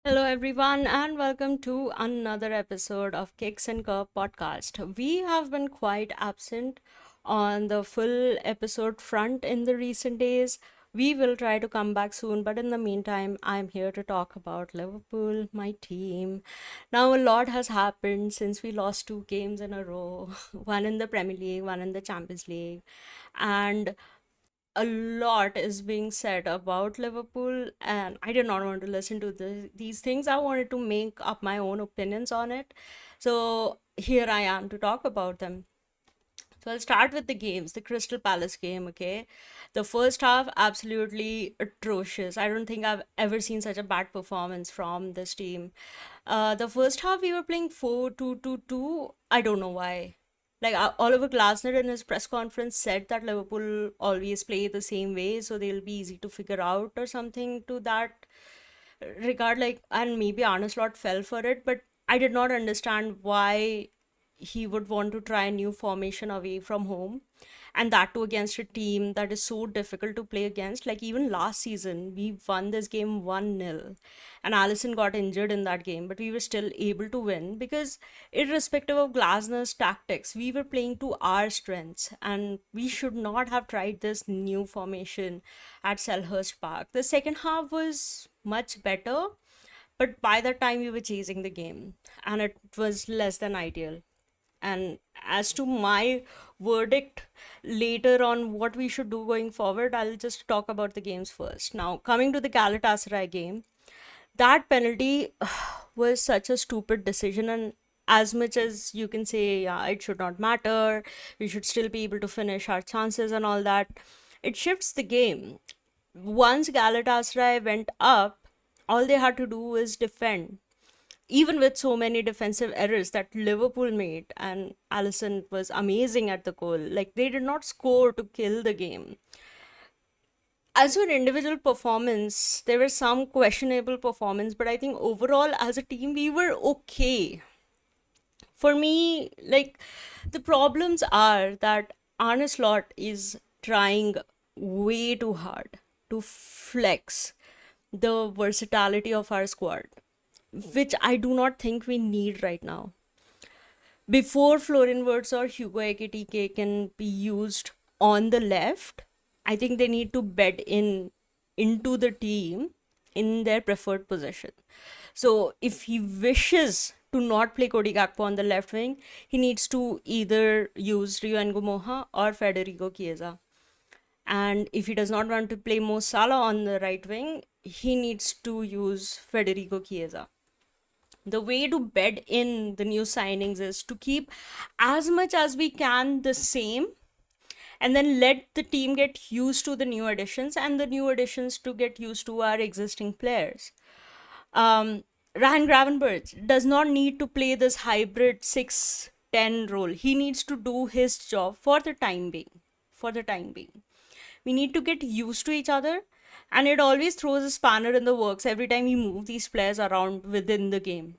Hello, everyone, and welcome to another episode of Kicks and Curve podcast. We have been quite absent on the full episode front in the recent days. We will try to come back soon, but in the meantime, I'm here to talk about Liverpool, my team. Now, a lot has happened since we lost two games in a row, one in the Premier League, one in the Champions League, and a lot is being said about Liverpool, and I did not want to listen to these things. I wanted to make up my own opinions on it. So here I am to talk about them. So I'll start with the games, the Crystal Palace game, okay? The first half, absolutely atrocious. I don't think I've ever seen such a bad performance from this team. The first half, we were playing 4-2-2-2. I don't know why. Like Oliver Glasner in his press conference said that Liverpool always play the same way, so they'll be easy to figure out or something to that regard. Like, and maybe Arne Slot fell for it, but I did not understand why he would want to try a new formation away from home, and that too against a team that is so difficult to play against. Like, even last season we won this game 1-0, and Allison got injured in that game, but we were still able to win because, irrespective of Glasner's tactics, we were playing to our strengths, and we should not have tried this new formation at Selhurst Park. The second half was much better, but by the time we were chasing the game, and it was less than ideal. And as to my verdict later on what we should do going forward, I'll just talk about the games first. Now, coming to the Galatasaray game, that penalty was such a stupid decision. And as much as you can say, yeah, it should not matter, we should still be able to finish our chances and all that, it shifts the game. Once Galatasaray went up, all they had to do was defend, even with so many defensive errors that Liverpool made, and Allison was amazing at the goal. Like, they did not score to kill the game. As for individual performance, there were some questionable performance, but I think overall as a team we were okay. For me, like, the problems are that Arne Slot is trying way too hard to flex the versatility of our squad, which I do not think we need right now. Before Florian Wirtz or Hugo Ekitike can be used on the left, I think they need to bed in into the team in their preferred position. So if he wishes to not play Cody Gakpo on the left wing, he needs to either use Rio Ngumoha or Federico Chiesa. And if he does not want to play Mo Salah on the right wing, he needs to use Federico Chiesa. The way to bed in the new signings is to keep as much as we can the same, and then let the team get used to the new additions and the new additions to get used to our existing players. um, Ryan Gravenberch does not need to play this hybrid 6-10 role. He needs to do his job for the time being. For the time being, we need to get used to each other, and it always throws a spanner in the works every time we move these players around within the game.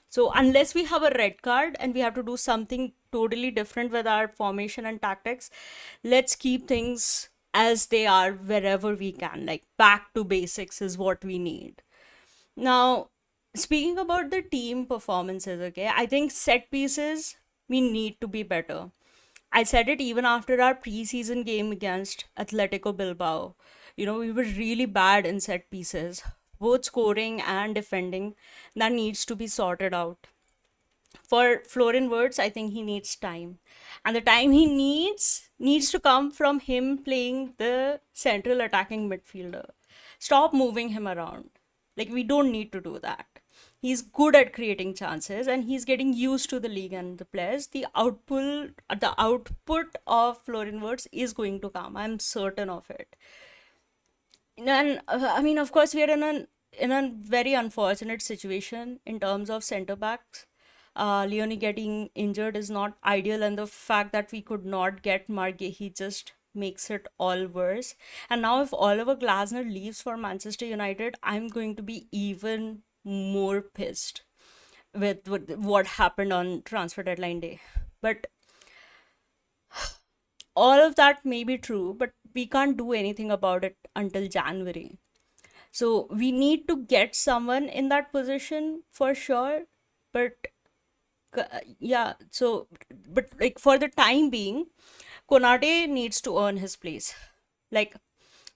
So unless we have a red card and we have to do something totally different with our formation and tactics, let's keep things as they are wherever we can. Like, back to basics is what we need. Now, speaking about the team performances, okay, I think set pieces, we need to be better. I said it even after our preseason game against Atletico Bilbao. We were really bad in set pieces, both scoring and defending. That needs to be sorted out. For Florian Wirtz, I think he needs time. And the time he needs to come from him playing the central attacking midfielder. Stop moving him around. Like, we don't need to do that. He's good at creating chances and he's getting used to the league and the players. The output of Florian Wirtz is going to come. I'm certain of it. And I mean, of course, we are in a very unfortunate situation in terms of center backs. Leonie getting injured is not ideal, and the fact that we could not get Margehi just makes it all worse. And now, if Oliver Glasner leaves for Manchester United, I'm going to be even more pissed with what happened on transfer deadline day. But all of that may be true, but we can't do anything about it until January. So we need to get someone in that position for sure. But yeah, so but like for the time being, Konate needs to earn his place. Like,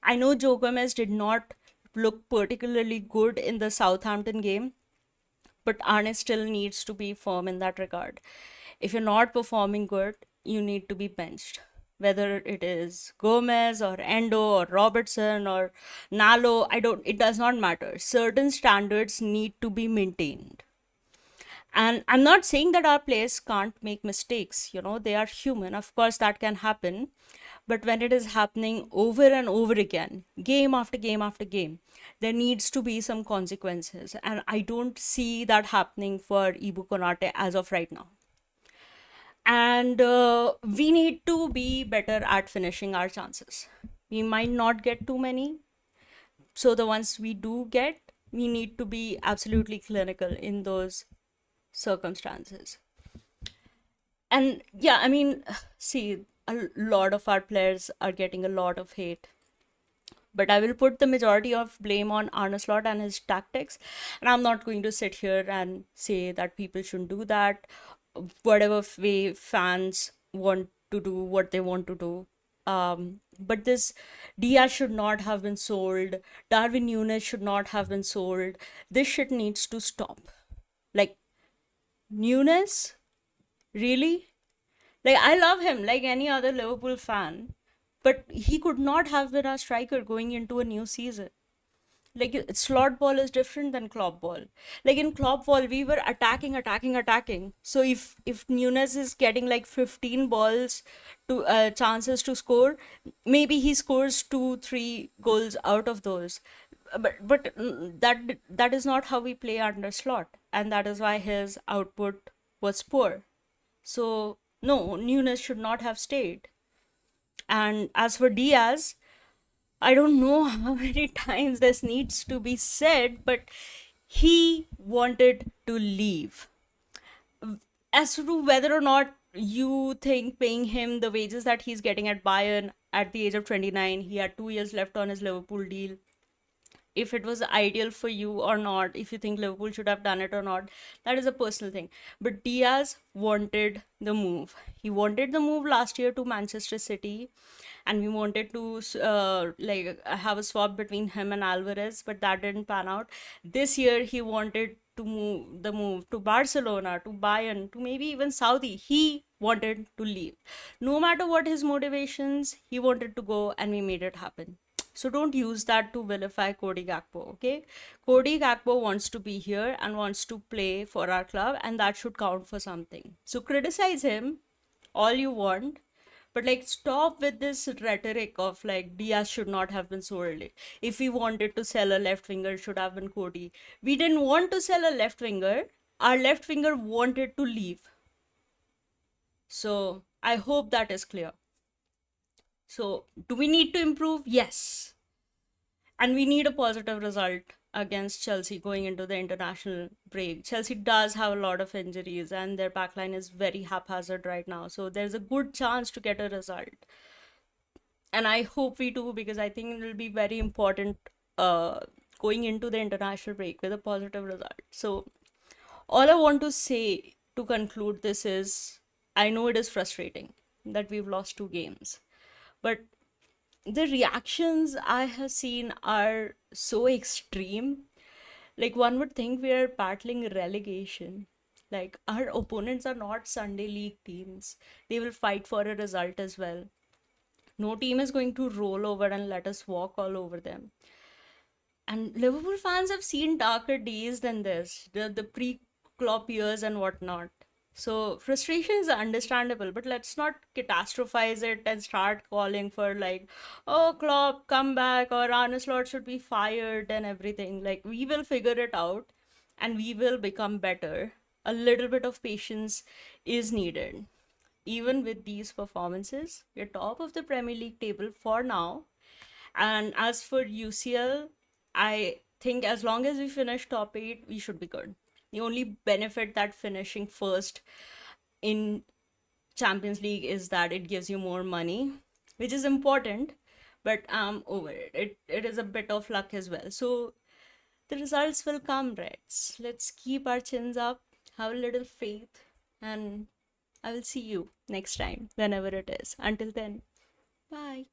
I know Joe Gomez did not look particularly good in the Southampton game, but Arne still needs to be firm in that regard. If you're not performing good, you need to be benched. Whether it is Gomez or Endo or Robertson or Nalo, it does not matter. Certain standards need to be maintained. And I'm not saying that our players can't make mistakes, they are human. Of course, that can happen. But when it is happening over and over again, game after game after game, there needs to be some consequences. And I don't see that happening for Ibu Konate as of right now. And we need to be better at finishing our chances. We might not get too many. So the ones we do get, we need to be absolutely clinical in those circumstances. And yeah, I mean, see, a lot of our players are getting a lot of hate, but I will put the majority of blame on Arne Slot and his tactics. And I'm not going to sit here and say that people shouldn't do that. Whatever way fans want to do what they want to do. But this Diaz should not have been sold. Darwin Nunes should not have been sold. This shit needs to stop. Like, Nunes? Really? Like, I love him like any other Liverpool fan, but he could not have been our striker going into a new season. Like, slot ball is different than Klopp ball. Like, in Klopp ball, we were attacking, attacking, attacking. So if Nunes is getting like 15 balls to chances to score, maybe he scores 2 3 goals out of those. But that is not how we play under Slot, and that is why his output was poor. So, no, Nunes should not have stayed. And as for Diaz, I don't know how many times this needs to be said, but he wanted to leave. As to whether or not you think paying him the wages that he's getting at Bayern at the age of 29, he had 2 years left on his Liverpool deal, if it was ideal for you or not, if you think Liverpool should have done it or not, that is a personal thing. But Diaz wanted the move. He wanted the move last year to Manchester City, and we wanted to like have a swap between him and Alvarez, but that didn't pan out. This year, he wanted to move to Barcelona, to Bayern, to maybe even Saudi. He wanted to leave. No matter what his motivations, he wanted to go, and we made it happen. So don't use that to vilify Cody Gakpo, okay? Cody Gakpo wants to be here and wants to play for our club, and that should count for something. So criticize him all you want, but like stop with this rhetoric of like Diaz should not have been sold. If we wanted to sell a left winger, it should have been Cody. We didn't want to sell a left winger. Our left winger wanted to leave. So I hope that is clear. So, do we need to improve? Yes. And we need a positive result against Chelsea going into the international break. Chelsea does have a lot of injuries and their backline is very haphazard right now. So, there's a good chance to get a result. And I hope we do, because I think it will be very important going into the international break with a positive result. So, all I want to say to conclude this is I know it is frustrating that we've lost 2 games, but the reactions I have seen are so extreme. Like, one would think we are battling relegation. Like, our opponents are not Sunday league teams, they will fight for a result as well. No team is going to roll over and let us walk all over them. And Liverpool fans have seen darker days than this, the pre Klopp years and whatnot. So frustration is understandable, but let's not catastrophize it and start calling for like, oh, Klopp, come back, or Arne Slot should be fired and everything. Like, we will figure it out and we will become better. A little bit of patience is needed. Even with these performances, we're top of the Premier League table for now. And as for UCL, I think as long as we finish top 8, we should be good. The only benefit that finishing first in Champions League is that it gives you more money, which is important. but I'm over it. It is a bit of luck as well. So the results will come, Reds. Let's keep our chins up, have a little faith, and I will see you next time, whenever it is. Until then, bye.